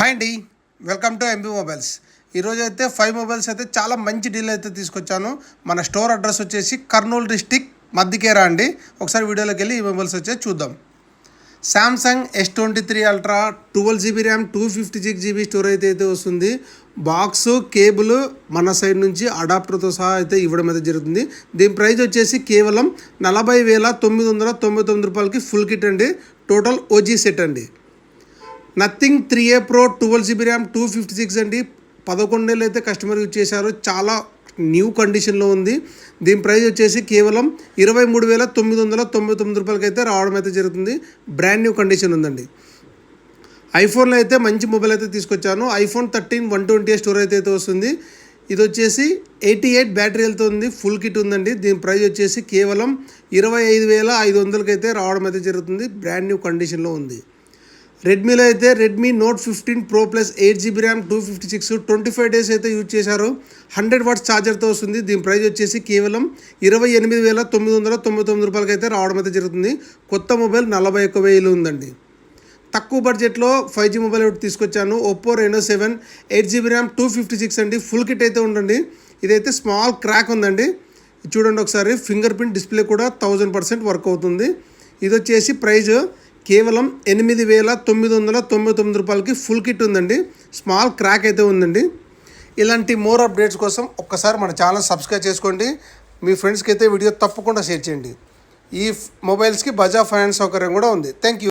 Hi అండి, welcome to MB mobiles. ఈరోజు అయితే 5 మొబైల్స్ అయితే చాలా మంచి డీల్ అయితే తీసుకొచ్చాను. మన స్టోర్ అడ్రస్ వచ్చేసి కర్నూలు డిస్టిక్ మద్దికేరా అండి. ఒకసారి వీడియోలోకి వెళ్ళి ఈ మొబైల్స్ వచ్చేసి చూద్దాం. Samsung S23 ultra 12GB RAM 256GB storage అయితే వస్తుంది. బాక్స్ కేబుల్ మన సైడ్ నుంచి అడాప్టర్తో సహా అయితే ఇవ్వడం అయితే జరుగుతుంది. దీని ప్రైస్ వచ్చేసి కేవలం 40,999 రూపాయలకి ఫుల్ కిట్ అండి. టోటల్ ఓజీ సెట్ అండి. Nothing 3A Pro 12GB RAM 256 అండి. 11 ఏళ్ళు అయితే కస్టమర్ యూజ్ చేశారు. చాలా న్యూ కండిషన్లో ఉంది. దీని ప్రైస్ వచ్చేసి కేవలం 23,999 రూపాయలకి అయితే రావడం అయితే జరుగుతుంది. బ్రాండ్ న్యూ కండిషన్ ఉందండి. ఐఫోన్లో అయితే మంచి మొబైల్ అయితే తీసుకొచ్చాను. ఐఫోన్ 13 128 స్టోరేజ్ అయితే వస్తుంది. ఇది వచ్చేసి 88 బ్యాటరీ వెళ్తూ ఉంది. ఫుల్ కిట్ ఉందండి. దీని ప్రైస్ వచ్చేసి కేవలం 25,500కి అయితే రావడం అయితే జరుగుతుంది. బ్రాండ్ న్యూ కండిషన్లో ఉంది. రెడ్మీలో అయితే Redmi note 15 Pro plus 8GB RAM 256 25 days అయితే యూజ్ చేశారు. 100 వాట్స్ ఛార్జర్తో వస్తుంది. దీని ప్రైస్ వచ్చేసి కేవలం 28,999 రూపాయలకి అయితే రావడం అయితే జరుగుతుంది. కొత్త మొబైల్ 41,000 ఉందండి. తక్కువ బడ్జెట్లో 5G మొబైల్ ఒకటి తీసుకొచ్చాను. ఒప్పో Reno 7 8GB ర్యామ్ 256 అండి. ఫుల్ కిట్ అయితే ఉండండి. ఇదైతే స్మాల్ క్రాక్ ఉందండి. చూడండి ఒకసారి. ఫింగర్ ప్రింట్ డిస్ప్లే కూడా 1000% వర్క్ అవుతుంది. ఇది వచ్చేసి ప్రైజ్ కేవలం 8,999 రూపాయలకి ఫుల్ కిట్ ఉందండి. స్మాల్ క్రాక్ అయితే ఉందండి. ఇలాంటి మోర్ అప్డేట్స్ కోసం ఒక్కసారి మన ఛానల్ సబ్స్క్రైబ్ చేసుకోండి. మీ ఫ్రెండ్స్కి అయితే వీడియో తప్పకుండా షేర్ చేయండి. ఈ మొబైల్స్కి బజాజ్ ఫైనాన్స్ సౌకర్యం కూడా ఉంది. Thank you.